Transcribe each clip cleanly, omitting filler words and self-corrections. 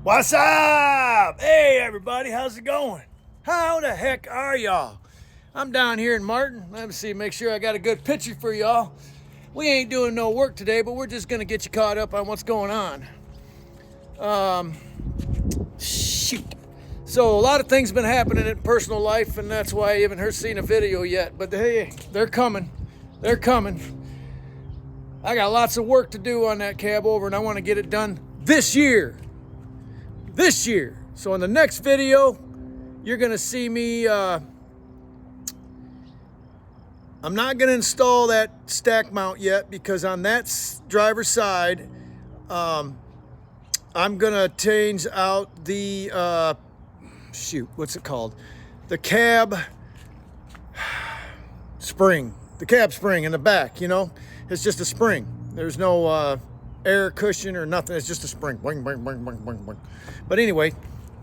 What's up? Hey everybody, how's it going? How the heck are y'all? I'm down here in Martin. Let me see, make sure I got a good picture for y'all. We ain't doing no work today, but we're just gonna get you caught up on what's going on. Shoot. So a lot of things been happening in personal life, and that's why you haven't seen a video yet. But hey, they're coming. They're coming. I got lots of work to do on that cab over, and I want to get it done this year. This year. So in the next video, you're gonna see me. I'm not gonna install that stack mount yet because on that driver's side, I'm gonna change out the what's it called? The cab spring. The cab spring in the back. You know, it's just a spring. There's no air cushion or nothing. It's just a spring. Boing, boing, boing, boing, boing, boing. But anyway,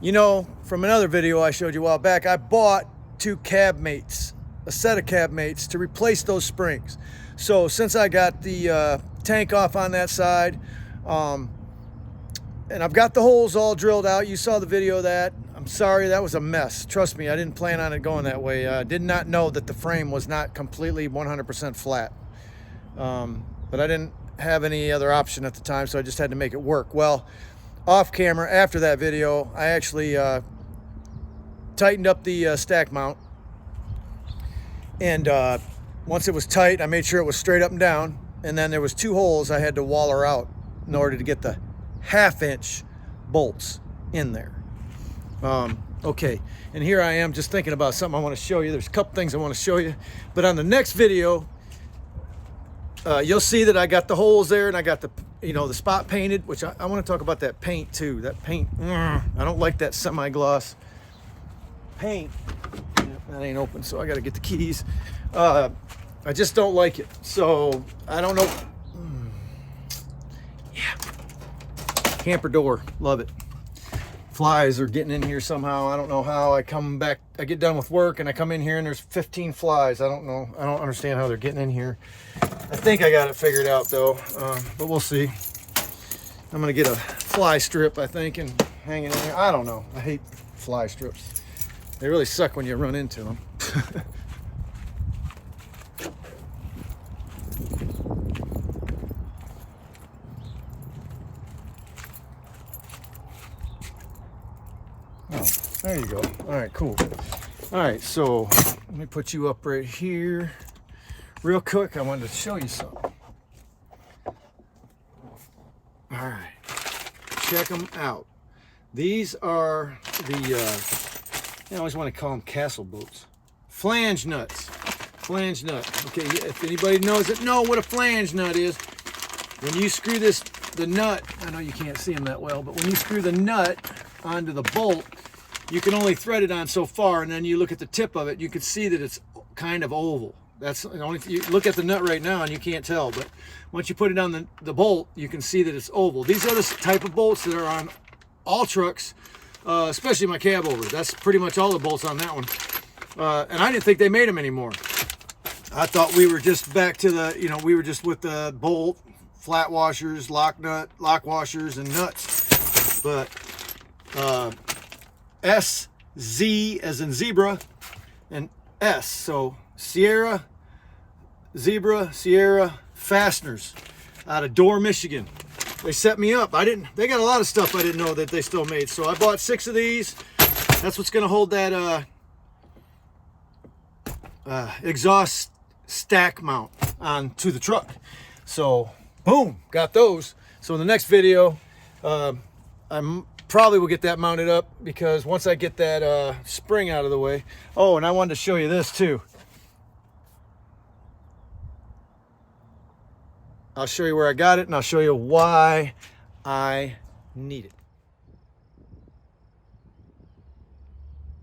you know, from another video I showed you a while back, I bought two cab mates, a set of cab mates to replace those springs. So since I got the tank off on that side, and I've got the holes all drilled out. You saw the video of that. I'm sorry, that was a mess. Trust me, I didn't plan on it going that way. I did not know that the frame was not completely 100% flat. But I didn't have any other option at the time, so I just had to make it work. Well, off camera, after that video, I actually tightened up the stack mount. And once it was tight, I made sure it was straight up and down. And then there was two holes I had to waller out in order to get the 1/2-inch bolts in there. Okay, and here I am just thinking about something I want to show you. There's a couple things I want to show you. But on the next video, you'll see that I got the holes there and I got the, you know, the spot painted, which I want to talk about that paint too. That paint, I don't like that semi-gloss paint. That ain't open, so I got to get the keys. I just don't like it. So I don't know. Yeah. Camper door, love it. Flies are getting in here somehow. I don't know how. I come back, I get done with work and I come in here and there's 15 flies. I don't know. I don't understand how they're getting in here. I think I got it figured out though, but we'll see. I'm gonna get a fly strip, I think, and hang it in here. I don't know. I hate fly strips. They really suck when you run into them. Oh, there you go. All right, cool. All right, so let me put you up right here. Real quick, I wanted to show you something. All right, check them out. These are the, I always want to call them castle boots. Flange nuts. Flange nut. Okay, if anybody knows it, know what a flange nut is. When you screw the nut, I know you can't see them that well, but when you screw the nut onto the bolt, you can only thread it on so far, and then you look at the tip of it, you can see that it's kind of oval. That's the only you look at the nut right now and you can't tell, but once you put it on the bolt, you can see that it's oval. These are the type of bolts that are on all trucks, especially my cab over. That's pretty much all the bolts on that one. And I didn't think they made them anymore. I thought we were just back to the, you know, we were just with the bolt, flat washers, lock washers, and nuts. But S, Z as in zebra, and S. So Sierra, Zebra, Sierra fasteners out of Dorr, Michigan. They set me up. They got a lot of stuff I didn't know that they still made. So I bought 6 of these. That's what's going to hold that exhaust stack mount onto the truck. So boom, got those. So in the next video, I'm probably will get that mounted up because once I get that spring out of the way. Oh, and I wanted to show you this too. I'll show you where I got it and I'll show you why I need it.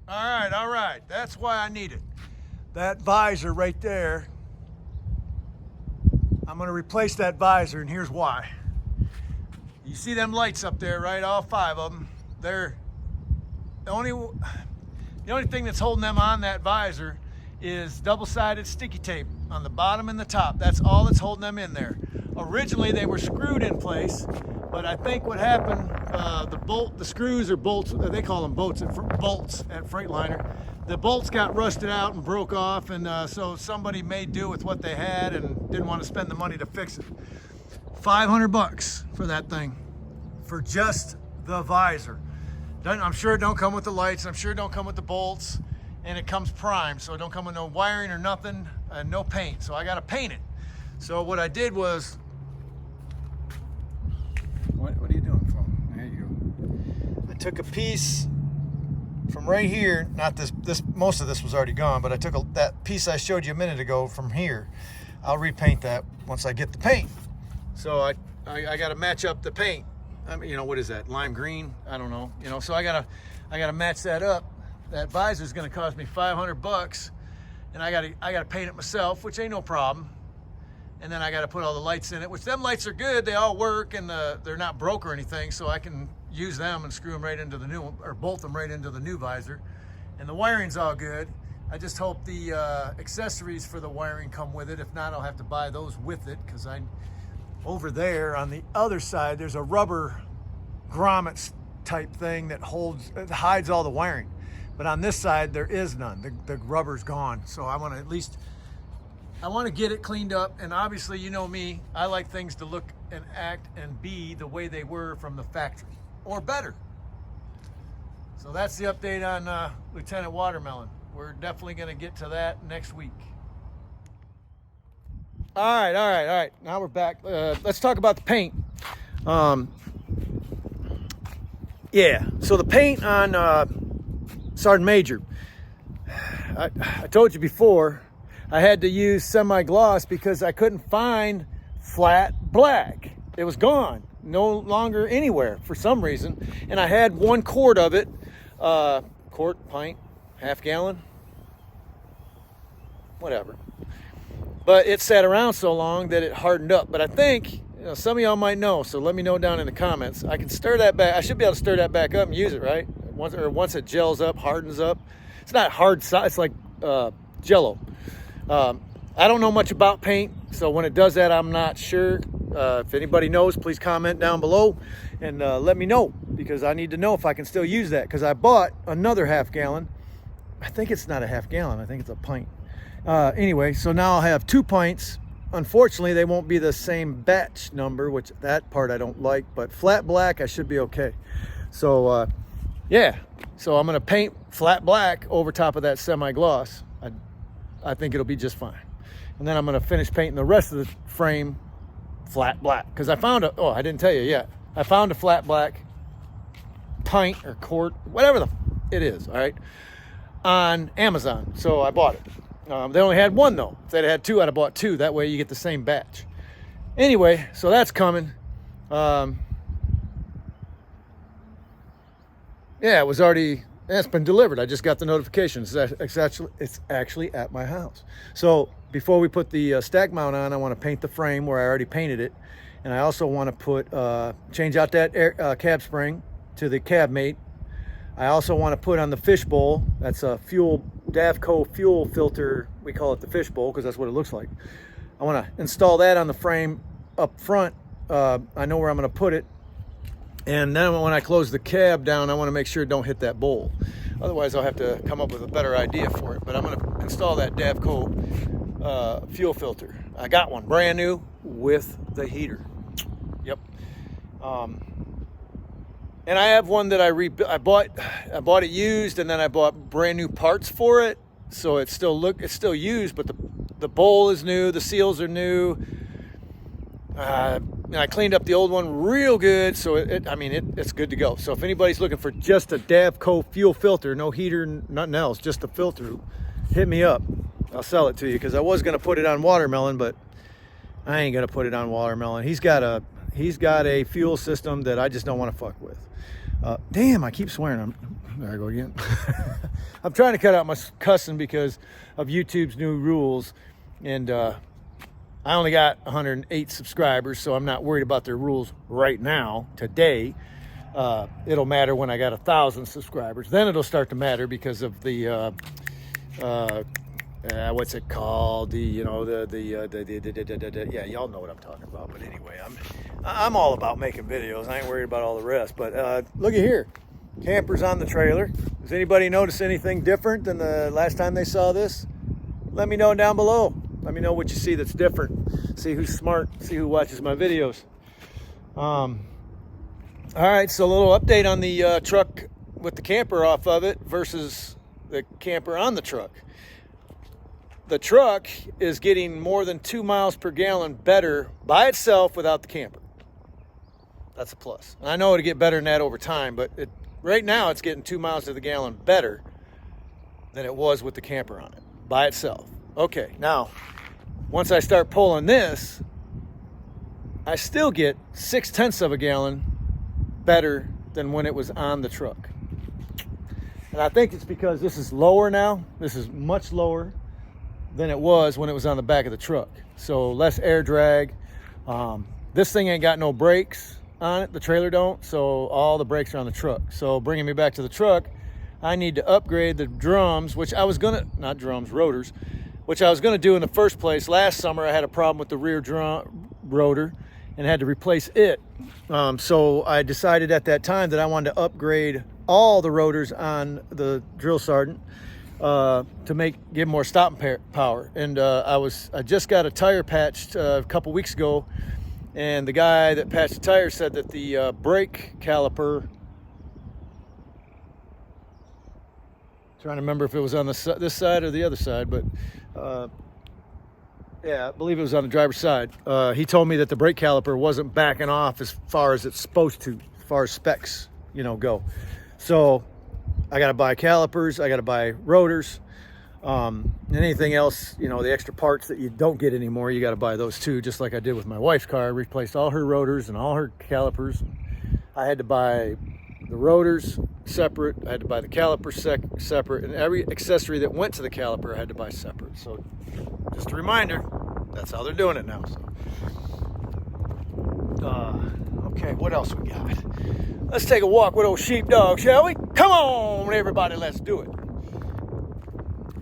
All right, that's why I need it. That visor right there, I'm gonna replace that visor, and here's why. You see them lights up there, right? All 5 of them. They're the only thing that's holding them on that visor is double-sided sticky tape on the bottom and the top. That's all that's holding them in there. Originally, they were screwed in place, But I think what happened, the screws or bolts, they call them bolts at Freightliner. The bolts got rusted out and broke off, and so somebody made do with what they had and didn't want to spend the money to fix it. 500 bucks for that thing, for just the visor. I'm sure it don't come with the lights. I'm sure it don't come with the bolts, and it comes primed, so it don't come with no wiring or nothing, and no paint. So I got to paint it. So what I did was, what are you doing, phone? There you go. I took a piece from right here. Not this. Most of this was already gone, but I took that piece I showed you a minute ago from here. I'll repaint that once I get the paint. So I got to match up the paint. I mean, you know, what is that? Lime green? I don't know. You know, so I gotta match that up. That visor is going to cost me 500 bucks, and I gotta paint it myself, which ain't no problem. And then I got to put all the lights in it, which them lights are good. They all work, and they're not broke or anything, so I can use them and screw them right into the new one, or bolt them right into the new visor. And the wiring's all good. I just hope the accessories for the wiring come with it. If not, I'll have to buy those with it, because over there on the other side, there's a rubber grommet type thing that hides all the wiring. But on this side, there is none. The rubber's gone. So I want to get it cleaned up. And obviously, you know me, I like things to look and act and be the way they were from the factory, or better. So that's the update on Lieutenant Watermelon. We're definitely going to get to that next week. All right. Now we're back. Let's talk about the paint. Yeah, so the paint on Sergeant Major. I told you before, I had to use semi-gloss because I couldn't find flat black. It was gone, no longer anywhere for some reason. And I had 1 quart of it, pint, half gallon, whatever. But it sat around so long that it hardened up. But I think, you know, some of y'all might know, so let me know down in the comments. I can stir that back. I should be able to stir that back up and use it, right? Once it gels up, hardens up. It's not hard, it's like Jello. I don't know much about paint, so when it does that, I'm not sure. If anybody knows, please comment down below and let me know, because I need to know if I can still use that, because I bought another half gallon. I think it's not a half gallon. I think it's a pint. Anyway, so now I'll have 2 pints. Unfortunately, they won't be the same batch number, which that part I don't like, but flat black, I should be okay. So, yeah, so I'm gonna paint flat black over top of that semi-gloss. I think it'll be just fine. And then I'm gonna finish painting the rest of the frame flat black, because I found I didn't tell you yet. I found a flat black pint or quart, whatever it is, all right, on Amazon. So I bought it. They only had 1 though. If they'd had 2, I'd have bought 2. That way you get the same batch. Anyway, so that's coming. Yeah, it was already, it's been delivered. I just got the notification. It's actually at my house. So before we put the stack mount on, I want to paint the frame where I already painted it. And I also want to change out that cab spring to the cab mate. I also want to put on the fishbowl. That's a Davco fuel filter. We call it the fishbowl because that's what it looks like. I want to install that on the frame up front. I know where I'm going to put it. And then when I close the cab down, I want to make sure it don't hit that bowl. Otherwise, I'll have to come up with a better idea for it. But I'm going to install that Davco fuel filter. I got one brand new with the heater. Yep. And I have one that I bought it used, and then I bought brand new parts for it. So it's still used, but the bowl is new, the seals are new. And I cleaned up the old one real good, so it's good to go. So if anybody's looking for just a Davco fuel filter, no heater, nothing else, just a filter, hit me up. I'll sell it to you, because I was gonna put it on Watermelon, but I ain't gonna put it on Watermelon. He's got a fuel system that I just don't want to fuck with. Damn, I keep swearing. There I go again. I'm trying to cut out my cussing because of YouTube's new rules, and I only got 108 subscribers, so I'm not worried about their rules right now, today. It'll matter when I got 1,000 subscribers. Then it'll start to matter because of the what's it called? Yeah, y'all know what I'm talking about. But anyway, I'm all about making videos. I ain't worried about all the rest. But look at here, campers on the trailer. Does anybody notice anything different than the last time they saw this? Let me know down below. Let me know what you see that's different. See who's smart. See who watches my videos. All right, so a little update on the truck with the camper off of it versus the camper on the truck. The truck is getting more than 2 miles per gallon better by itself without the camper. That's a plus. And I know it'll get better than that over time, but right now it's getting 2 miles to the gallon better than it was with the camper on it by itself. Okay, now, once I start pulling this, I still get 0.6 of a gallon better than when it was on the truck. And I think it's because this is lower now. This is much lower than it was when it was on the back of the truck. So less air drag. This thing ain't got no brakes on it. The trailer don't. So all the brakes are on the truck. So bringing me back to the truck, I need to upgrade the drums, which I was gonna, not drums, rotors, which I was gonna do in the first place. Last summer I had a problem with the rear drum rotor and had to replace it. So I decided at that time that I wanted to upgrade all the rotors on the drill sergeant to give more stopping power. And I just got a tire patched a couple weeks ago, and the guy that patched the tire said that the brake caliper, trying to remember if it was on this side or the other side, but yeah, I believe it was on the driver's side. He told me that the brake caliper wasn't backing off as far as it's supposed to, as far as specs, go. So I got to buy calipers, I got to buy rotors, and anything else, the extra parts that you don't get anymore, you got to buy those too, just like I did with my wife's car. I replaced all her rotors and all her calipers. I had to buy the rotors separate, I had to buy the calipers separate, and every accessory that went to the caliper I had to buy separate. So just a reminder, that's how they're doing it now. So, okay, what else we got? Let's take a walk with old Sheepdog, shall we? Come on, everybody, let's do it.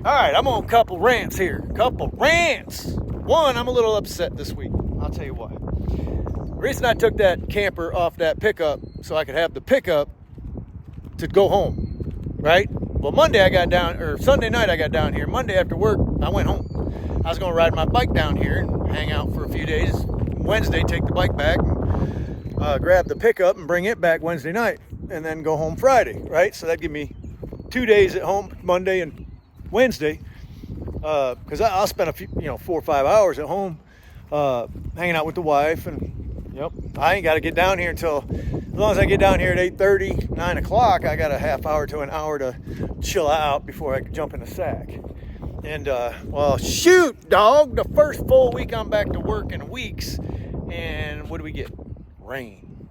All right, I'm on a couple rants here. One, I'm a little upset this week. I'll tell you why. The reason I took that camper off that pickup so I could have the pickup to go home, right? Well, Sunday night I got down here. Monday after work, I went home. I was going to ride my bike down here and hang out for a few days. Wednesday, take the bike back, grab the pickup and bring it back Wednesday night, and then go home Friday, right? So that'd give me 2 days at home, Monday and Wednesday, because I'll spend a few, 4 or 5 hours at home hanging out with the wife, and I ain't got to get down here until, as long as I get down here at 8:30, 9 o'clock, I got a half hour to an hour to chill out before I jump in the sack. And well, shoot, dog, the first full week I'm back to work in weeks, and what do we get? Rain.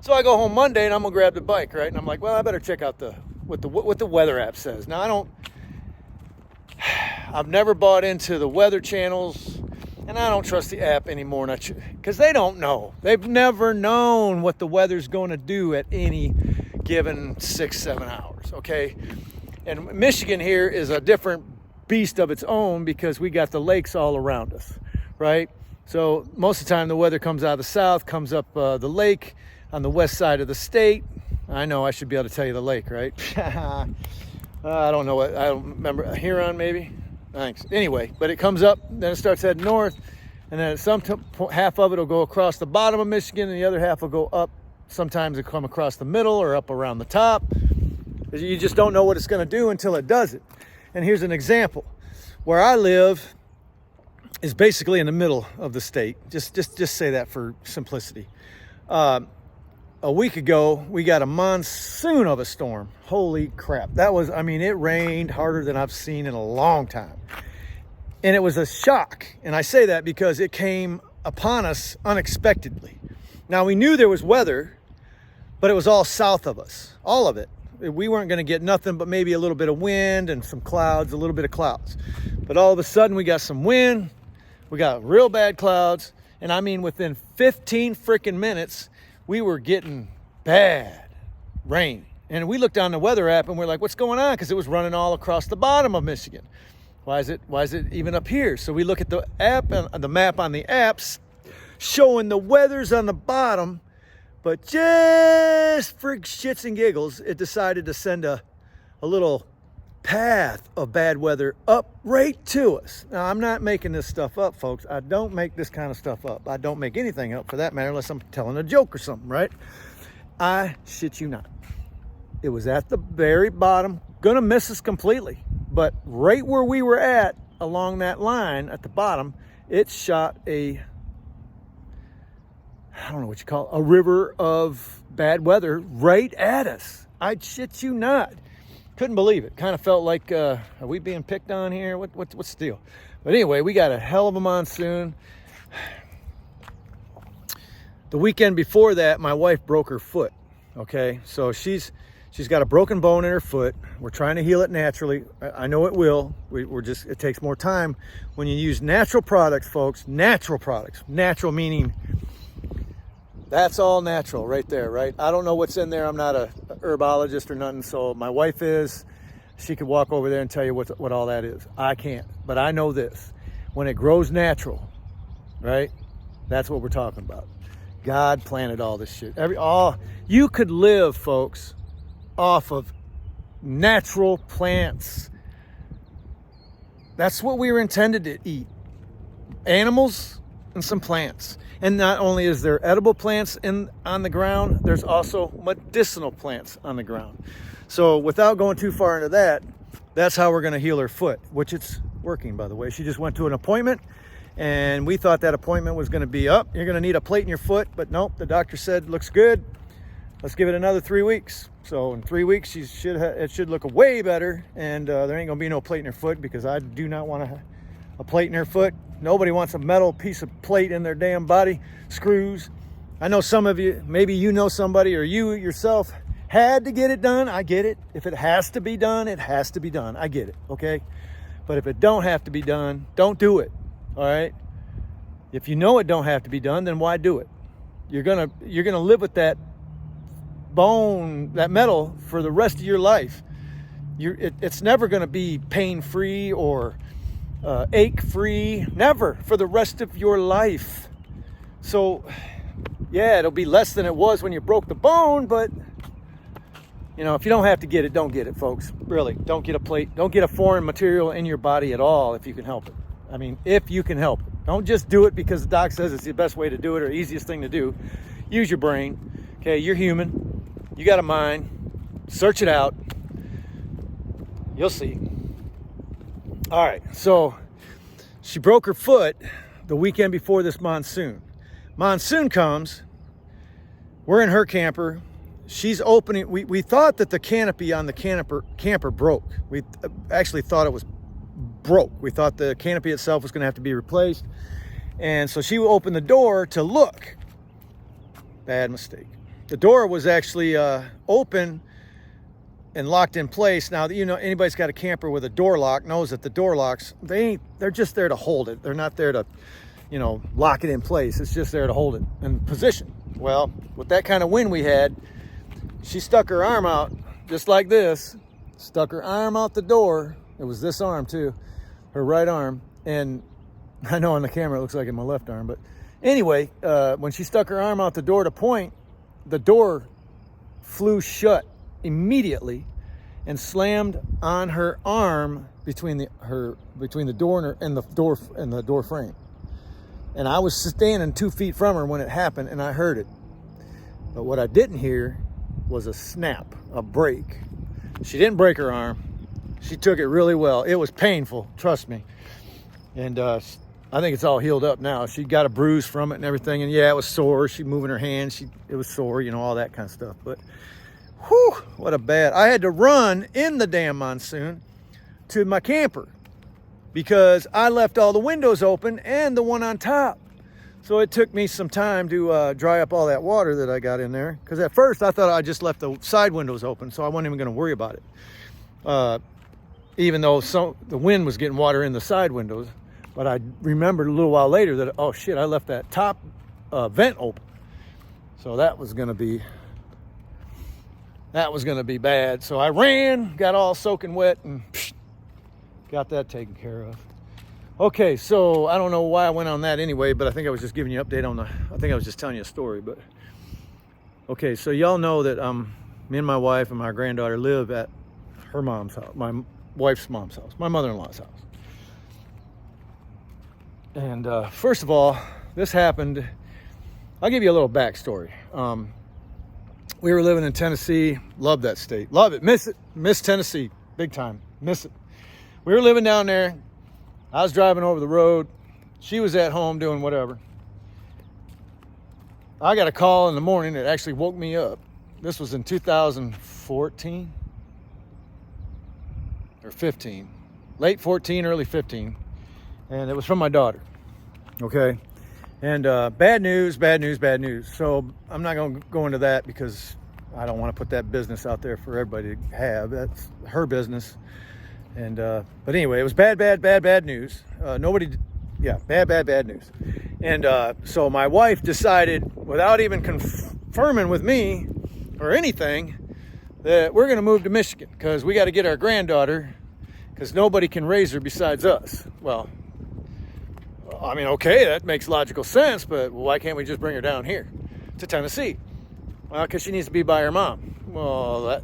So I go home Monday and I'm gonna grab the bike, right? And I'm like, well, I better check out what the weather app says. Now I've never bought into the weather channels, and I don't trust the app anymore, because they don't know. They've never known what the weather's going to do at any given 6-7 hours. Okay, and Michigan here is a different beast of its own because we got the lakes all around us, right? So most of the time the weather comes out of the south, comes up the lake on the west side of the state. I know I should be able to tell you the lake, right? I don't know I don't remember. Huron, maybe? Thanks. Anyway, but it comes up, then it starts heading north, and then half of it will go across the bottom of Michigan, and the other half will go up. Sometimes it come across the middle or up around the top. You just don't know what it's going to do until it does it. And here's an example. Where I live is basically in the middle of the state. Just say that for simplicity. A week ago, we got a monsoon of a storm. Holy crap. It rained harder than I've seen in a long time. And it was a shock. And I say that because it came upon us unexpectedly. Now, we knew there was weather, but it was all south of us. All of it. We weren't going to get nothing but maybe a little bit of wind and some clouds, a little bit of clouds. But all of a sudden, we got some wind. We got real bad clouds. And within 15 freaking minutes, we were getting bad rain. And we looked on the weather app and we're like, what's going on? Because it was running all across the bottom of Michigan. Why is it even up here? So we look at the app and the map on the apps showing the weathers on the bottom, but just for shits and giggles, it decided to send a little path of bad weather up right to us. Now, I'm not making this stuff up, folks. I don't make this kind of stuff up. I don't make anything up for that matter, unless I'm telling a joke or something, right? I shit you not. It was at the very bottom, gonna miss us completely. But right where we were at, along that line at the bottom, it shot I don't know what you call it, a river of bad weather right at us. I shit you not. Couldn't believe it. Kind of felt like, are we being picked on here? What's the deal? But anyway, we got a hell of a monsoon. The weekend before that, my wife broke her foot. Okay, so she's got a broken bone in her foot. We're trying to heal it naturally. I know it will. It takes more time when you use natural products, folks. Natural products. Natural meaning that's all natural right there, right? I don't know what's in there. I'm not a herbologist or nothing. So my wife is. She could walk over there and tell you what all that is. I can't. But I know this. When it grows natural, right? That's what we're talking about. God planted all this shit. You could live, folks, off of natural plants. That's what we were intended to eat. Animals and some plants. And not only is there edible plants on the ground, there's also medicinal plants on the ground. So without going too far into that, that's how we're going to heal her foot, which it's working, by the way. She just went to an appointment, and we thought that appointment was going to be up. You're going to need a plate in your foot, but nope, the doctor said, looks good. Let's give it another 3 weeks. So in 3 weeks, it should look way better, and there ain't going to be no plate in her foot, because I do not want a plate in her foot. Nobody wants a metal piece of plate in their damn body. Screws. I know some of you, maybe you know somebody, or you yourself had to get it done. I get it. If it has to be done, it has to be done. I get it, okay? But if it don't have to be done, don't do it, all right? If you know it don't have to be done, then why do it? You're gonna live with that bone, that metal, for the rest of your life. It's never gonna be pain-free or ache-free, never, for the rest of your life. So yeah, it'll be less than it was when you broke the bone, but you know, if you don't have to get it, don't get it, folks. Really, don't get a plate. Don't get a foreign material in your body at all if you can help it. I mean, if you can help it. Don't just do it because the doc says it's the best way to do it or easiest thing to do. Use your brain. Okay, you're human. You got a mind. Search it out. You'll see. All right, so she broke her foot the weekend before this monsoon. Monsoon comes. We're in her camper. She's opening. We thought that the canopy on the camper broke. We actually thought it was broke. We thought the canopy itself was going to have to be replaced. And so she opened the door to look. Bad mistake. The door was actually open and locked in place. Now, you know, anybody's got a camper with a door lock knows that the door locks, they're just there to hold it. They're not there to, you know, lock it in place. It's just there to hold it in position. Well, with that kind of wind we had, she stuck her arm out just like this, stuck her arm out the door. It was this arm too, her right arm. And I know on the camera it looks like in my left arm, but anyway, when she stuck her arm out the door to point, the door flew shut immediately and slammed on her arm between the door and the door frame. And I was standing 2 feet from her when it happened, and I heard it. But what I didn't hear was a snap, a break. She didn't break her arm. She took it really well. It was painful, trust me. And I think it's all healed up now. She got a bruise from it and everything. And yeah, it was sore. She moving her hands. It was sore, you know, all that kind of stuff. But whew, what a bad. I had to run in the damn monsoon to my camper because I left all the windows open and the one on top. So it took me some time to dry up all that water that I got in there. Because at first I thought I just left the side windows open, so I wasn't even going to worry about it. Even though the wind was getting water in the side windows. But I remembered a little while later that, oh shit, I left that top vent open. So that was gonna be bad. So I ran, got all soaking wet, and got that taken care of. Okay, so I don't know why I went on that anyway, but I think I was just giving you an update on I think I was just telling you a story, but okay, so y'all know that me and my wife and my granddaughter live at her mom's house, my wife's mom's house, my mother-in-law's house. And first of all, this happened, I'll give you a little backstory. We were living in Tennessee, love that state, love it, miss Tennessee, big time, miss it. We were living down there. I was driving over the road. She was at home doing whatever. I got a call in the morning that actually woke me up. This was in 2014 or 15, late 14, early 15. And it was from my daughter, okay? And bad news, bad news, bad news. So I'm not gonna go into that because I don't wanna put that business out there for everybody to have. That's her business. And but anyway, it was bad news. Bad news. And so my wife decided, without even confirming with me or anything, that we're going to move to Michigan because we got to get our granddaughter, because nobody can raise her besides us. Well, I mean, okay, that makes logical sense, but why can't we just bring her down here to Tennessee? Well, because she needs to be by her mom. Well,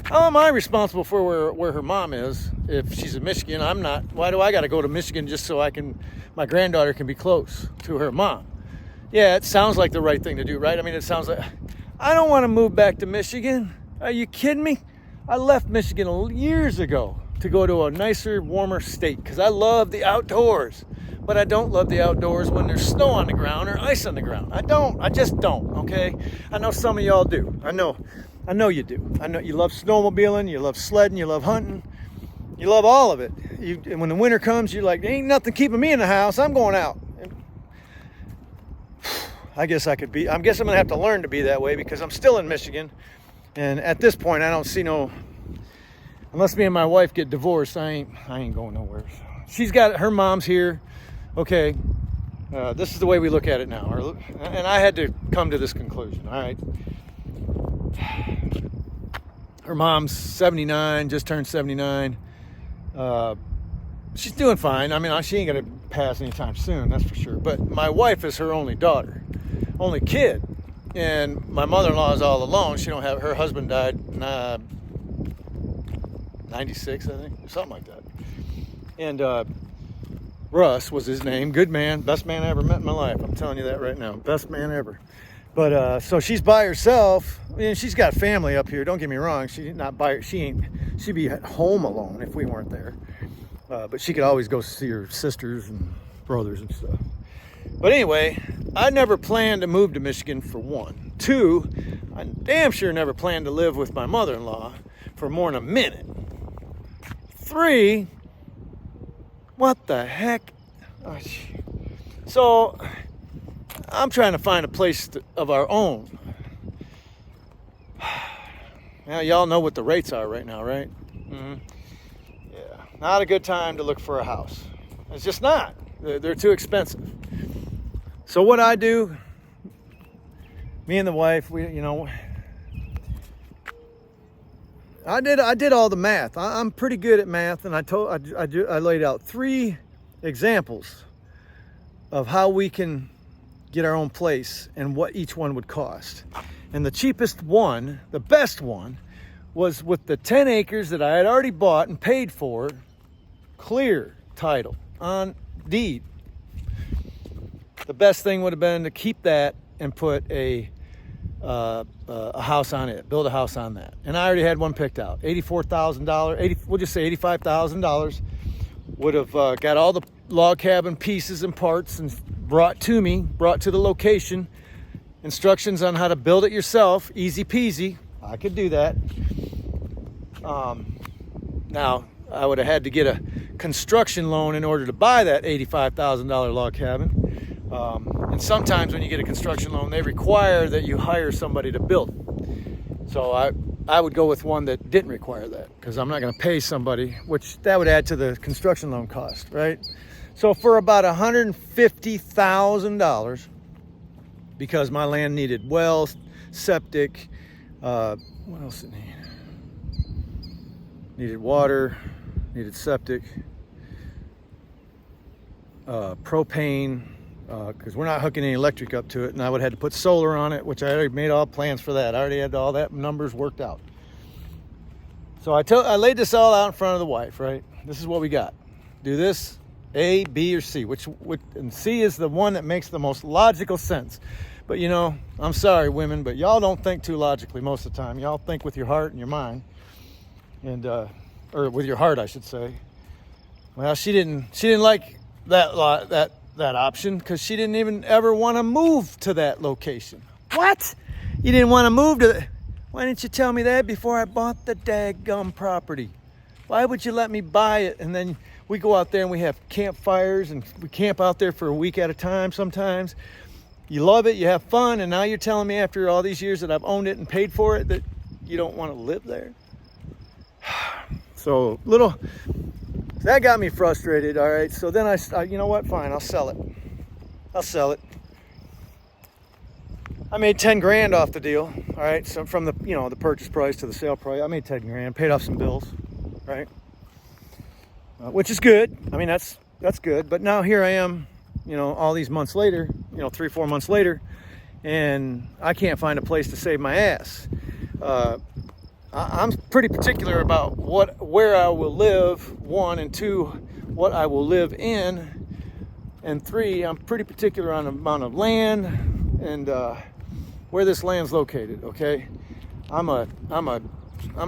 how am I responsible for where her mom is if she's in Michigan? I'm not. Why do I got to go to Michigan just so my granddaughter can be close to her mom? Yeah, it sounds like the right thing to do, right? I mean, it sounds like, I don't want to move back to Michigan. Are you kidding me? I left Michigan years ago to go to a nicer, warmer state because I love the outdoors. But I don't love the outdoors when there's snow on the ground or ice on the ground. I just don't, okay? I know some of y'all do. I know you do. I know you love snowmobiling, you love sledding, you love hunting. You love all of it. And when the winter comes, you're like, there ain't nothing keeping me in the house. I'm going out. And I guess I'm going to have to learn to be that way because I'm still in Michigan. And at this point, I don't see unless me and my wife get divorced, I ain't going nowhere. She's got, her mom's here. Okay. This is the way we look at it now. And I had to come to this conclusion. All right. Her mom's 79, just turned 79. She's doing fine. I mean, she ain't gonna pass anytime soon, that's for sure. But my wife is her only daughter, only kid, and my mother-in-law is all alone. She don't have, her husband died 96, I think, or something like that. And Russ was his name, good man, best man I ever met in my life. I'm telling you that right now, best man ever. But so she's by herself. I mean, she's got family up here. Don't get me wrong. She'd be at home alone if we weren't there. But she could always go see her sisters and brothers and stuff. But anyway, I never planned to move to Michigan, for one. Two, I damn sure never planned to live with my mother-in-law for more than a minute. Three, what the heck? Oh, so I'm trying to find a place of our own. Now, y'all know what the rates are right now, right? Mm-hmm. Yeah, not a good time to look for a house. It's just not. They're too expensive. So what I do, me and the wife, I did all the math. I'm pretty good at math, and I laid out 3 examples of how we can get our own place and what each one would cost. And the cheapest one, the best one, was with the 10 acres that I had already bought and paid for, clear title on deed. The best thing would have been to keep that and put a house on it, build a house on that. And I already had one picked out, $84,000, we'll just say $85,000. Would have got all the log cabin pieces and parts and brought to the location, instructions on how to build it yourself, easy peasy. I could do that. Now, I would have had to get a construction loan in order to buy that $85,000 log cabin. And sometimes when you get a construction loan, they require that you hire somebody to build it. So I would go with one that didn't require that, because I'm not going to pay somebody, which that would add to the construction loan cost, right? So for about $150,000, because my land needed wells, septic, what else did it need? Needed water, needed septic, propane, because we're not hooking any electric up to it, and I would have had to put solar on it, which I already made all plans for that. I already had all that numbers worked out. So I laid this all out in front of the wife, right? This is what we got. Do this, A, B, or C, and C is the one that makes the most logical sense. But you know, I'm sorry, women, but y'all don't think too logically most of the time. Y'all think with your heart and your mind, and or with your heart, I should say. Well, she didn't like that option because she didn't even ever want to move to that location. What? You didn't want to move to the... Why didn't you tell me that before I bought the daggum property? Why would you let me buy it and then we go out there and we have campfires and we camp out there for a week at a time sometimes? You love it, you have fun, and now you're telling me after all these years that I've owned it and paid for it that you don't want to live there? So that got me frustrated, all right? So then I you know what, fine, I'll sell it. I made 10 grand off the deal, all right? So from the purchase price to the sale price, I made 10 grand, paid off some bills, right? Which is good. I mean, that's good. But now here I am, all these months later, 3-4 months later, and I can't find a place to save my ass. I'm pretty particular about where I will live, 1, and 2, what I will live in, and 3, I'm pretty particular on the amount of land and where this land's located. Okay, I'm a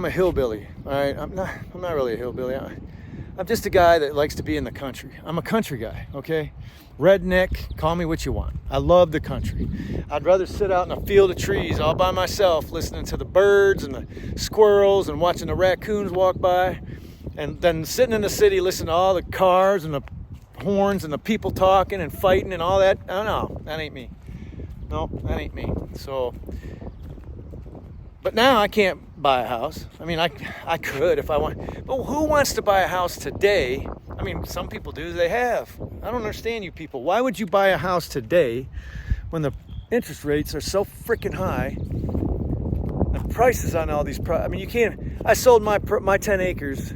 hillbilly. All right, I'm not really a hillbilly. I'm just a guy that likes to be in the country. I'm a country guy. Okay, redneck, call me what you want. I love the country. I'd rather sit out in a field of trees all by myself, listening to the birds and the squirrels and watching the raccoons walk by, and then sitting in the city listening to all the cars and the horns and the people talking and fighting and all that. Oh, no, that ain't me. No, that ain't me. So, but now I can't buy a house. I mean, I could if I want. But who wants to buy a house today? I mean, some people do. They have. I don't understand you people. Why would you buy a house today when the interest rates are so freaking high? The prices on all these... I mean, you can't... I sold my 10 acres.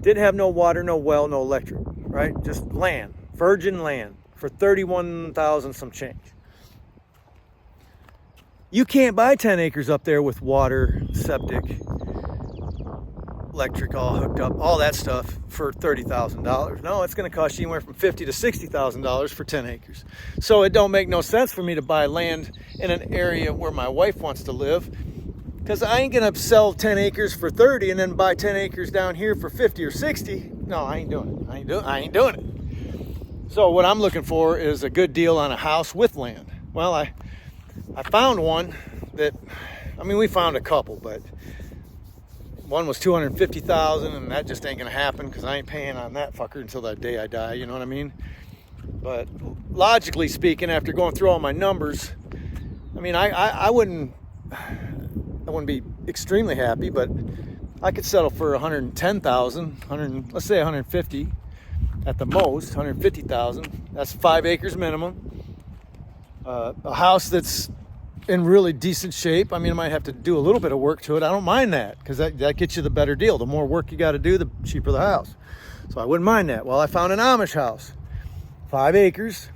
Didn't have no water, no well, no electric. Right? Just land. Virgin land. For $31,000 some change. You can't buy 10 acres up there with water, septic, electric all hooked up, all that stuff for $30,000. No, it's going to cost you anywhere from $50,000 to $60,000 for 10 acres. So it don't make no sense for me to buy land in an area where my wife wants to live, because I ain't going to sell 10 acres for 30 and then buy 10 acres down here for 50 or 60. No, I ain't doing it. I ain't doing it. So what I'm looking for is a good deal on a house with land. Well, I found one that, I mean, we found a couple, but one was $250,000, and that just ain't gonna happen because I ain't paying on that fucker until that day I die. You know what I mean? But logically speaking, after going through all my numbers, I mean, I wouldn't be extremely happy, but I could settle for $110,000, let's say 150 at the most, 150,000. That's 5 acres minimum. A house that's in really decent shape. I mean, I might have to do a little bit of work to it. I don't mind that, because that gets you the better deal. The more work you got to do, the cheaper the house. So I wouldn't mind that. Well, I found an Amish house, 5 acres.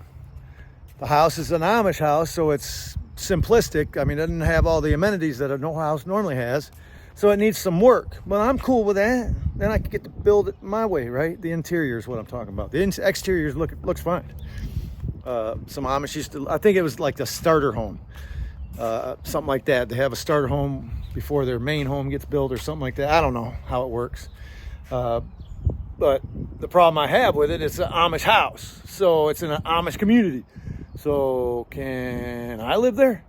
The house is an Amish house, so it's simplistic. I mean, it doesn't have all the amenities that a house normally has, so it needs some work. But I'm cool with that. Then I can get to build it my way, right? The interior is what I'm talking about. The exterior looks fine. Some Amish used to, I think it was like the starter home. Something like that. They have a starter home before their main home gets built or something like that. I don't know how it works. But the problem I have with it, it's an Amish house. So it's in an Amish community. So can I live there?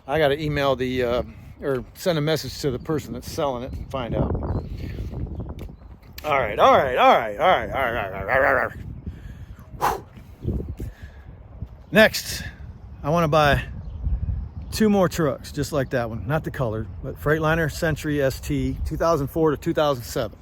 I got to email or send a message to the person that's selling it and find out. All right. Next, I want to buy 2 more trucks, just like that one. Not the color, but Freightliner Century ST, 2004 to 2007.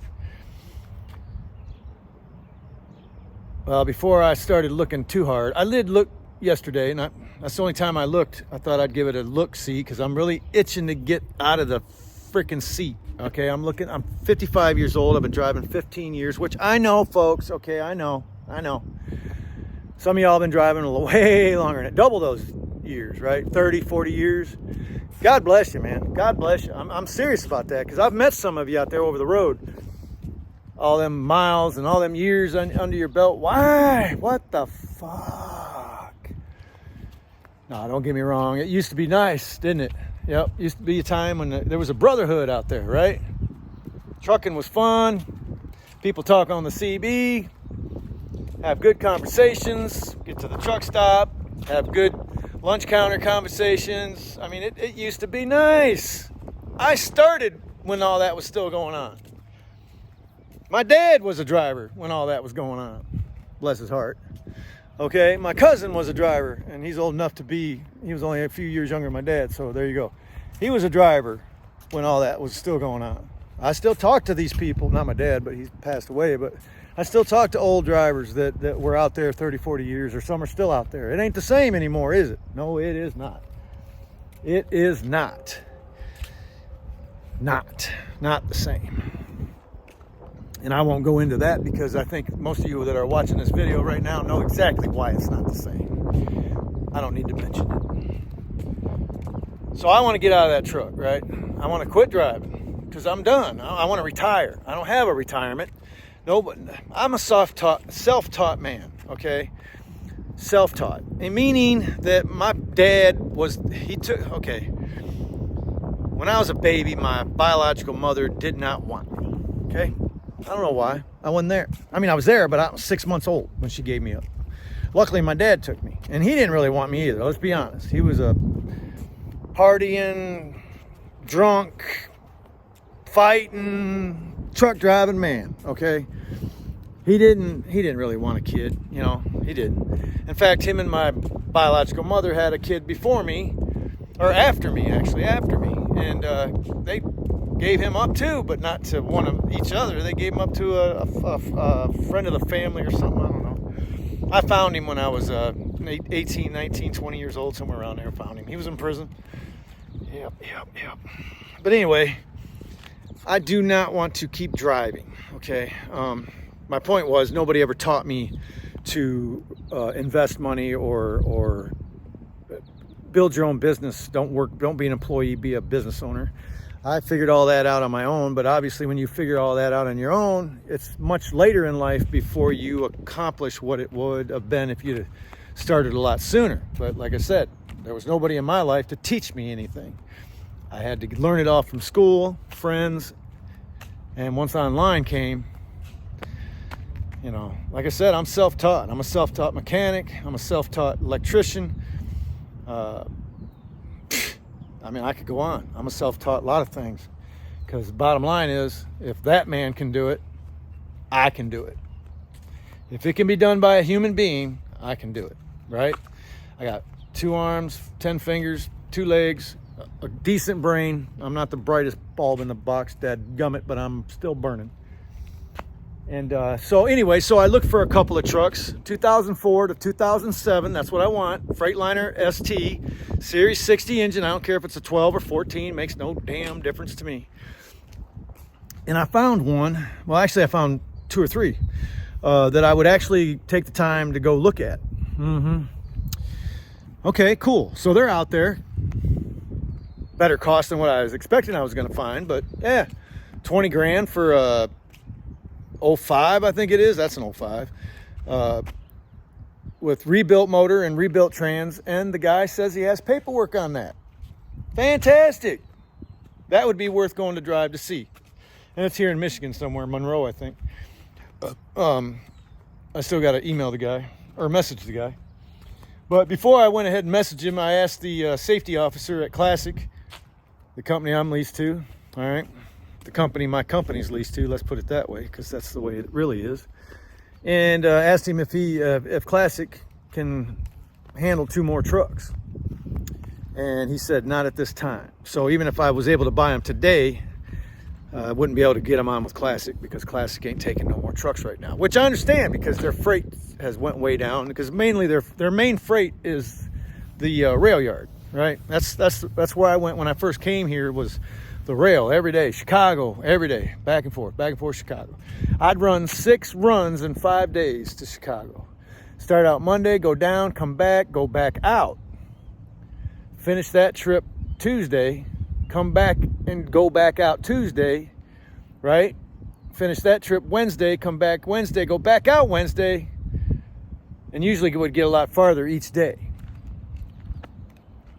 Well, before I started looking too hard, I did look yesterday, and that's the only time I looked. I thought I'd give it a look-see, because I'm really itching to get out of the freaking seat. Okay, I'm 55 years old. I've been driving 15 years, which I know, folks. Okay, I know. Some of y'all have been driving a little way longer than it, double those years, right? 30, 40 years. God bless you, man. God bless you. I'm serious about that, because I've met some of you out there over the road. All them miles and all them years under your belt. Why? What the fuck? No, don't get me wrong. It used to be nice, didn't it? Yep. Used to be a time when there was a brotherhood out there, right? Trucking was fun. People talk on the CB. Have good conversations. Get to the truck stop. Have good lunch counter conversations. I mean, it used to be nice. I started when all that was still going on. My dad was a driver when all that was going on. Bless his heart. Okay, my cousin was a driver, and he's old enough to be, he was only a few years younger than my dad, so there you go. He was a driver when all that was still going on. I still talk to these people, not my dad, but he's passed away, but I still talk to old drivers that were out there 30, 40 years, or some are still out there. It ain't the same anymore, is it? No, it is not. It is not. Not the same. And I won't go into that, because I think most of you that are watching this video right now know exactly why it's not the same. I don't need to mention it. So I want to get out of that truck, right? I want to quit driving, because I'm done. I want to retire. I don't have a retirement. No, but I'm a self-taught man, okay? Self-taught. And meaning that my dad okay. When I was a baby, my biological mother did not want me, okay? I don't know why. I wasn't there. I mean, I was there, but I was 6 months old when she gave me up. Luckily, my dad took me. And he didn't really want me either, let's be honest. He was a partying, drunk, fighting, truck driving man, okay? He didn't really want a kid, you know. He didn't. In fact, him and my biological mother had a kid before me, or after me, actually, after me. And they gave him up too, but not to one of each other. They gave him up to a friend of the family or something. I don't know. I found him when I was 18, 19, 20 years old, somewhere around there. Found him. He was in prison. Yep. But anyway, I do not want to keep driving, okay? My point was, nobody ever taught me to invest money or build your own business. Don't be an employee, be a business owner. I figured all that out on my own, but obviously when you figure all that out on your own, it's much later in life before you accomplish what it would have been if you'd started a lot sooner. But like I said, there was nobody in my life to teach me anything. I had to learn it all from school, friends, and once online came, you know, like I said, I'm self-taught. I'm a self-taught mechanic. I'm a self-taught electrician. I mean, I could go on. I'm a self-taught lot of things, because the bottom line is, if that man can do it, I can do it. If it can be done by a human being, I can do it, right? I got 2 arms, 10 fingers, 2 legs, a decent brain. I'm not the brightest bulb in the box, dadgummit, but I'm still burning. And so I looked for a couple of trucks, 2004 to 2007. That's what I want. Freightliner ST, Series 60 engine. I don't care if it's a 12 or 14. Makes no damn difference to me. And I found one. Well, actually, I found 2 or 3 that I would actually take the time to go look at. Okay, cool. So they're out there. Better cost than what I was expecting I was going to find. But, yeah, 20 grand for a 05, I think it is. That's an 05 with rebuilt motor and rebuilt trans, and the guy says he has paperwork on that. Fantastic. That would be worth going to drive to see. And it's here in Michigan somewhere, Monroe, I think. I still got to email the guy or message the guy. But before I went ahead and messaged him, I asked the safety officer at Classic, the company I'm leased to, all right? The company my company's leased to, let's put it that way, because that's the way it really is. And asked him if Classic can handle 2 more trucks. And he said, not at this time. So even if I was able to buy them today, I wouldn't be able to get them on with Classic, because Classic ain't taking no more trucks right now. Which I understand, because their freight has went way down, because mainly their main freight is the rail yard, right? That's where I went when I first came here, was the rail every day, Chicago every day, back and forth, Chicago. I'd run 6 runs in 5 days to Chicago. Start out Monday, go down, come back, go back out. Finish that trip Tuesday, come back and go back out Tuesday, right? Finish that trip Wednesday, come back Wednesday, go back out Wednesday, and usually it would get a lot farther each day.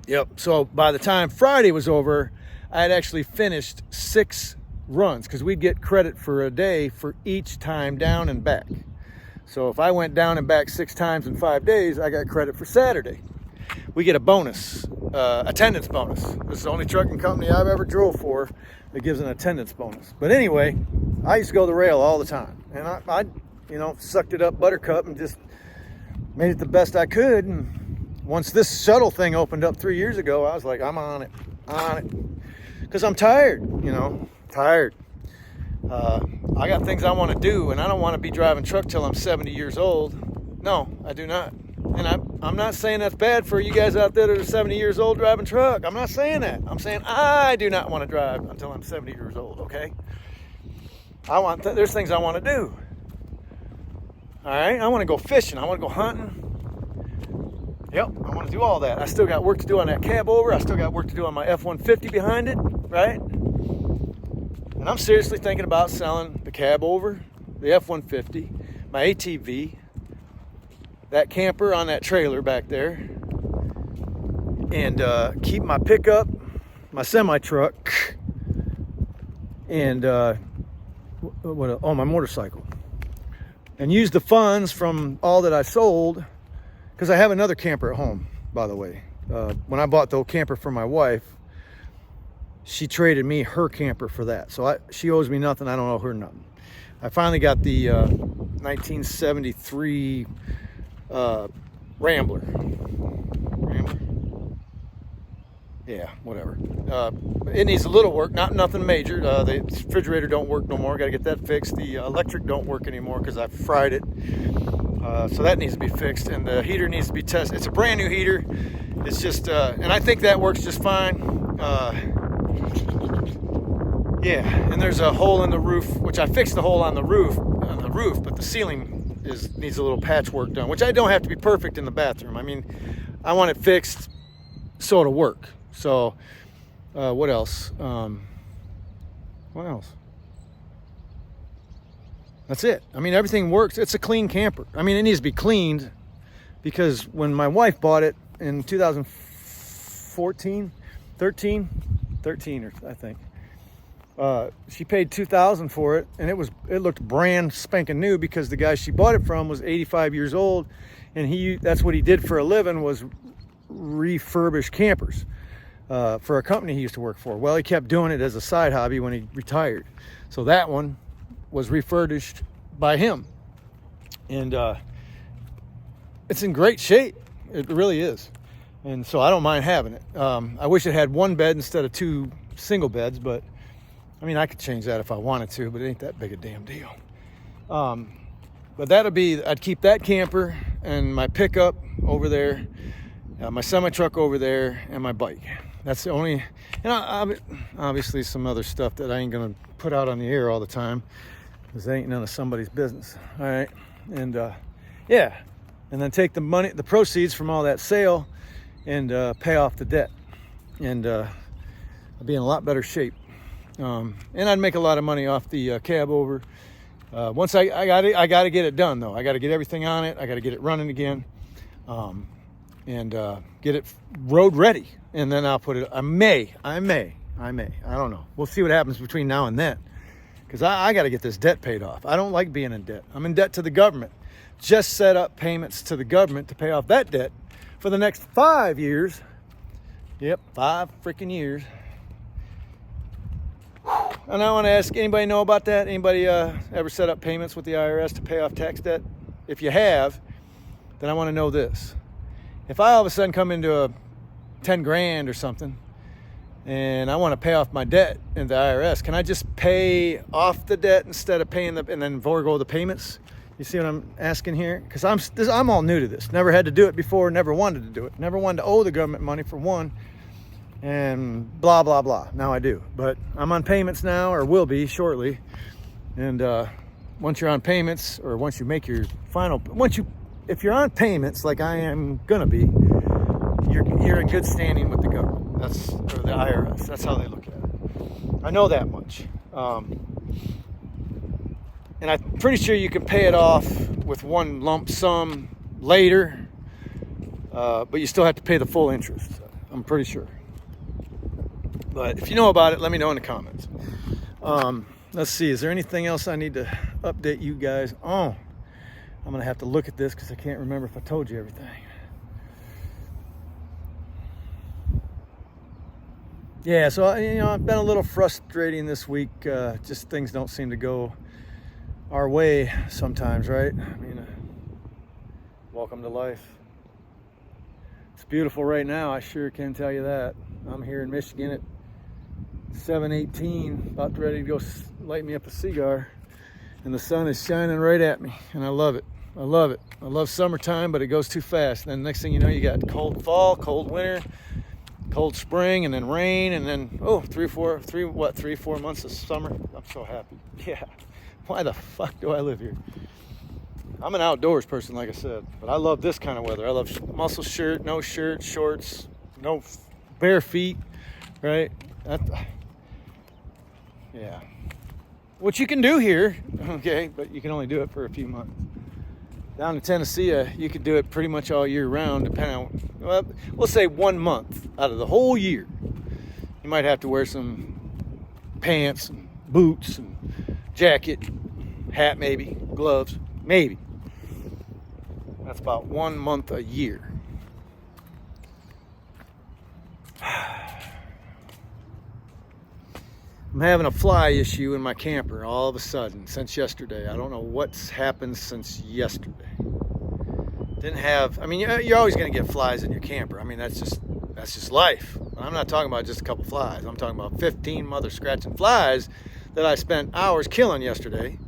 Yep, so by the time Friday was over, I had actually finished 6 runs because we'd get credit for a day for each time down and back. So if I went down and back 6 times in 5 days, I got credit for Saturday. We get a bonus, attendance bonus. This is the only trucking company I've ever drove for that gives an attendance bonus. But anyway, I used to go the rail all the time. And I sucked it up buttercup and just made it the best I could. And once this shuttle thing opened up 3 years ago, I was like, I'm on it. Because I'm tired, tired. I got things I want to do, and I don't want to be driving truck till I'm 70 years old. No, I do not. And I'm not saying that's bad for you guys out there that are 70 years old driving truck. I'm not saying that. I'm saying I do not want to drive until I'm 70 years old, okay? There's things I want to do. All right? I want to go fishing. I want to go hunting. Yep, I want to do all that. I still got work to do on that cab over. I still got work to do on my F-150 behind it, right? And I'm seriously thinking about selling the cab over, the F-150, my ATV, that camper on that trailer back there, and keep my pickup, my semi-truck, and my motorcycle. And use the funds from all that I sold, because I have another camper at home, by the way. When I bought the old camper for my wife, she traded me her camper for that. So she owes me nothing. I don't owe her nothing. I finally got the 1973 Rambler. Yeah, whatever. It needs a little work, nothing major. The refrigerator don't work no more. Got to get that fixed. The electric don't work anymore because I fried it. So that needs to be fixed, and the heater needs to be tested. It's a brand new heater. It's just, and I think that works just fine. Yeah, and there's a hole in the roof, which I fixed the hole on the roof, but the ceiling needs a little patchwork done, which I don't have to be perfect in the bathroom. I mean, I want it fixed so it'll work. So, what else? What else? That's it. I mean, everything works. It's a clean camper. I mean, it needs to be cleaned because when my wife bought it in 2013, I think, she paid $2,000 for it, and it looked brand spanking new because the guy she bought it from was 85 years old, and that's what he did for a living, was refurbish campers for a company he used to work for. Well, he kept doing it as a side hobby when he retired. So that one was refurbished by him, and it's in great shape. It really is. And so I don't mind having it. I wish it had 1 bed instead of 2 single beds, but I mean, I could change that if I wanted to, but it ain't that big a damn deal. But I'd keep that camper and my pickup over there, my semi-truck over there, and my bike. That's the only, and obviously some other stuff that I ain't gonna put out on the air all the time, because that ain't none of somebody's business. All right, and yeah, and then take the money, the proceeds from all that sale, and pay off the debt, and I'll be in a lot better shape. And I'd make a lot of money off the cab over. Once I got to get it done though. I got to get everything on it. I got to get it running again, and get it road ready. And then I'll put it. I may. I don't know. We'll see what happens between now and then, because I got to get this debt paid off. I don't like being in debt. I'm in debt to the government. Just set up payments to the government to pay off that debt for the next 5 years. Yep, 5 freaking years. And I want to ask, anybody know about that? Anybody ever set up payments with the IRS to pay off tax debt? If you have, then I want to know this. If I all of a sudden come into a 10 grand or something, and I want to pay off my debt in the IRS, can I just pay off the debt instead of paying and then forego the payments? You see what I'm asking here? Because I'm all new to this. Never had to do it before. Never wanted to do it. Never wanted to owe the government money for one. and blah, blah, blah. Now I do, but I'm on payments now, or will be shortly. And once you're on payments, or once you make your final, if you're on payments like I am gonna be, you're in good standing with the government. Or the IRS. That's how they look at it. I know that much. And I'm pretty sure you can pay it off with one lump sum later, but you still have to pay the full interest. I'm pretty sure. But if you know about it, let me know in the comments. Let's see, is there anything else I need to update you guys on? I'm gonna have to look at this because I can't remember if I told you everything. Yeah, so I've been a little frustrating this week. Just things don't seem to go our way sometimes, right? I mean, welcome to life. It's beautiful right now, I sure can tell you that. I'm here in Michigan at 7:18, about ready to go light me up a cigar, and the sun is shining right at me, and I love it. I love it. I love summertime, but it goes too fast. And then next thing you know, you got cold fall, cold winter, cold spring, and then rain, and then 3-4 months of summer. I'm so happy. Yeah, why the fuck do I live here? I'm an outdoors person, like I said, but I love this kind of weather. I love muscle shirt, no shirt, shorts, no bare feet, right? Yeah, which you can do here, okay, but you can only do it for a few months. Down in Tennessee, you could do it pretty much all year round, depending on, well, we'll say 1 month out of the whole year. You might have to wear some pants and boots and jacket, hat maybe, gloves, maybe. That's about 1 month a year. I'm having a fly issue in my camper all of a sudden since yesterday. I don't know what's happened since yesterday. You're always going to get flies in your camper. I mean, that's just life. I'm not talking about just a couple flies. I'm talking about 15 mother scratching flies that I spent hours killing yesterday.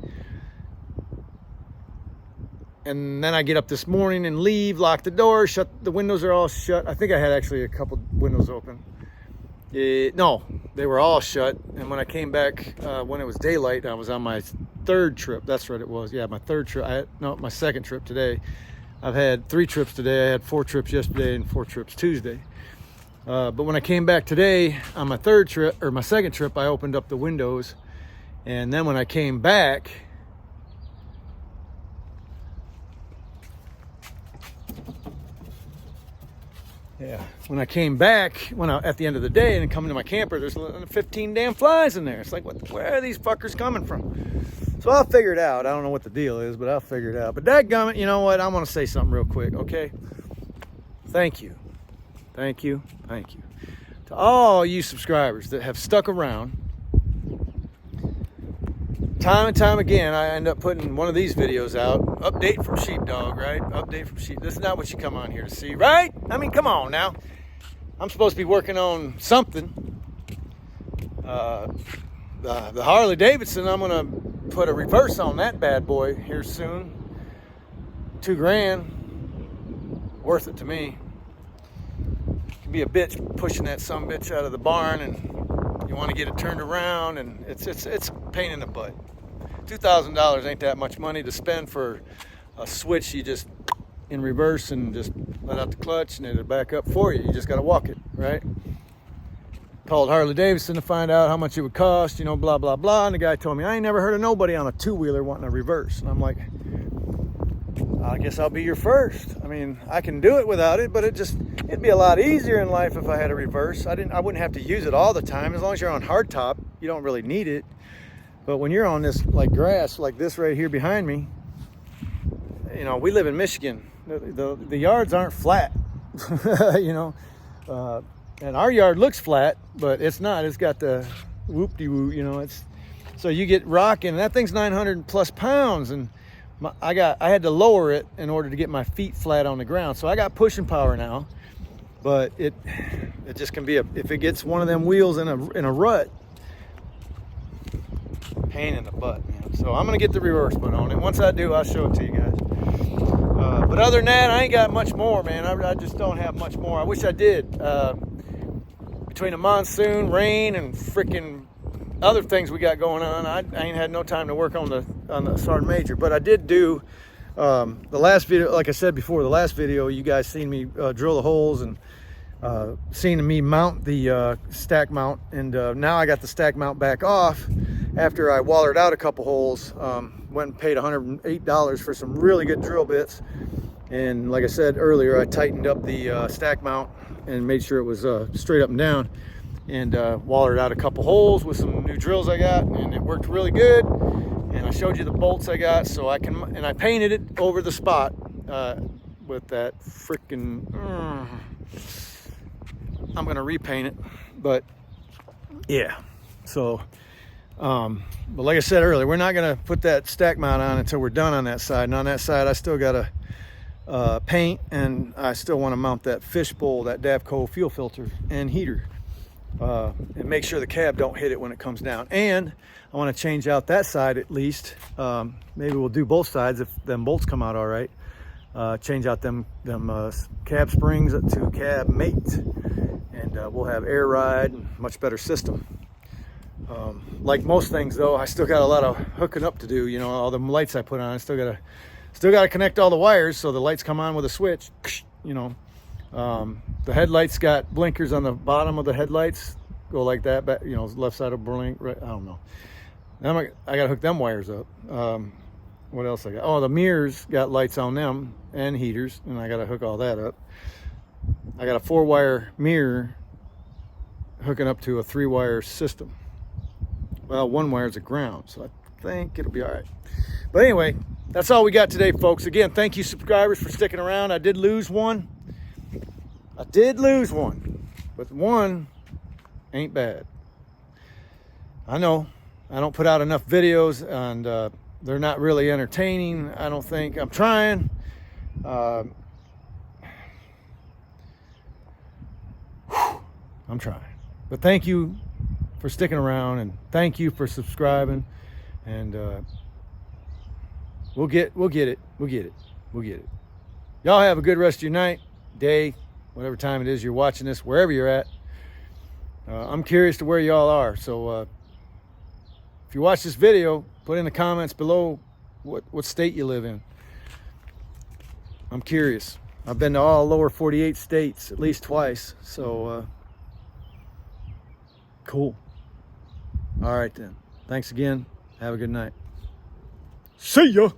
And then I get up this morning and leave, lock the door, the windows are all shut. I think I had actually a couple windows open. No, they were all shut. And when I came back, when it was daylight, I was on my third trip. That's what it was. Yeah, my third trip. My second trip today. I've had 3 trips today. I had 4 trips yesterday and 4 trips Tuesday. But when I came back today on my second trip, I opened up the windows. And then when I came back, at the end of the day and come to my camper, there's 15 damn flies in there. It's like, where are these fuckers coming from? So I'll figure it out. I don't know what the deal is, but I'll figure it out. But dadgummit, you know what? I want to say something real quick, okay? Thank you. To all you subscribers that have stuck around. Time and time again, I end up putting one of these videos out. Update from Sheepdog, right? Update from Sheep. This is not what you come on here to see, right? I mean, come on now. I'm supposed to be working on something. The Harley Davidson, I'm going to put a reverse on that bad boy here soon. $2,000. Worth it to me. Can be a bitch pushing that sumbitch out of the barn, and you want to get it turned around, and it's a pain in the butt. $2,000 ain't that much money to spend for a switch you just in reverse and just let out the clutch and it'll back up for you. You just got to walk it, right? Called Harley Davidson to find out how much it would cost, blah, blah, blah. And the guy told me, I ain't never heard of nobody on a 2-wheeler wanting a reverse. And I'm like, I guess I'll be your first. I mean, I can do it without it, but it'd be a lot easier in life if I had a reverse. I wouldn't have to use it all the time. As long as you're on hardtop, you don't really need it. But when you're on this like grass, like this right here behind me, we live in Michigan. The yards aren't flat, and our yard looks flat, but it's not. It's got the whoop-de-woo, so you get rocking. That thing's 900 plus pounds, and I had to lower it in order to get my feet flat on the ground. So I got pushing power now, but it just can be if it gets one of them wheels in a rut, pain in the butt, man. So I'm gonna get the reverse put on it. Once I do, I'll show it to you guys. But other than that, I ain't got much more, man. I just don't have much more. I wish I did. Between between the monsoon, rain, and freaking other things we got going on, I ain't had no time to work on the Sergeant Major. But I did do the last video, like I said before, the last video, you guys seen me drill the holes and seen me mount the stack mount. And now I got the stack mount back off after I wallered out a couple holes. Went and paid $108 for some really good drill bits. And like I said earlier, I tightened up the stack mount and made sure it was straight up and down, and wallered out a couple holes with some new drills I got, and it worked really good. And I showed you the bolts I got, so I painted it over the spot with that freaking I'm gonna repaint it, but yeah. So but like I said earlier, we're not gonna put that stack mount on until we're done on that side. And on that side, I still gotta paint, and I still want to mount that fishbowl, that Davco fuel filter and heater, and make sure the cab don't hit it when it comes down. And I want to change out that side at least. Maybe we'll do both sides if them bolts come out all right. Change out them cab springs to cab mate, and we'll have air ride and much better system. Like most things though, I still got a lot of hooking up to do. You know, all the lights I put on, I still gotta connect all the wires so the lights come on with a switch. You know, the headlights got blinkers on the bottom of the headlights, go like that, back, you know, left side of blink, right, I don't know. Now I gotta hook them wires up. What else I got? Oh, the mirrors got lights on them and heaters, and I gotta hook all that up. I got a 4-wire mirror hooking up to a 3-wire system. Well, 1 wire is a ground, so I think it'll be all right. But anyway, that's all we got today, folks. Again, thank you subscribers for sticking around. I did lose one, but one ain't bad. I know I don't put out enough videos, and they're not really entertaining, I don't think. I'm trying. I'm trying. But thank you for sticking around, and thank you for subscribing, and we'll get it. Y'all have a good rest of your night, day, whatever time it is you're watching this, wherever you're at. I'm curious to where y'all are, so if you watch this video, put in the comments below what state you live in. I'm curious. I've been to all lower 48 states at least twice, so cool. All right then. Thanks again. Have a good night. See ya.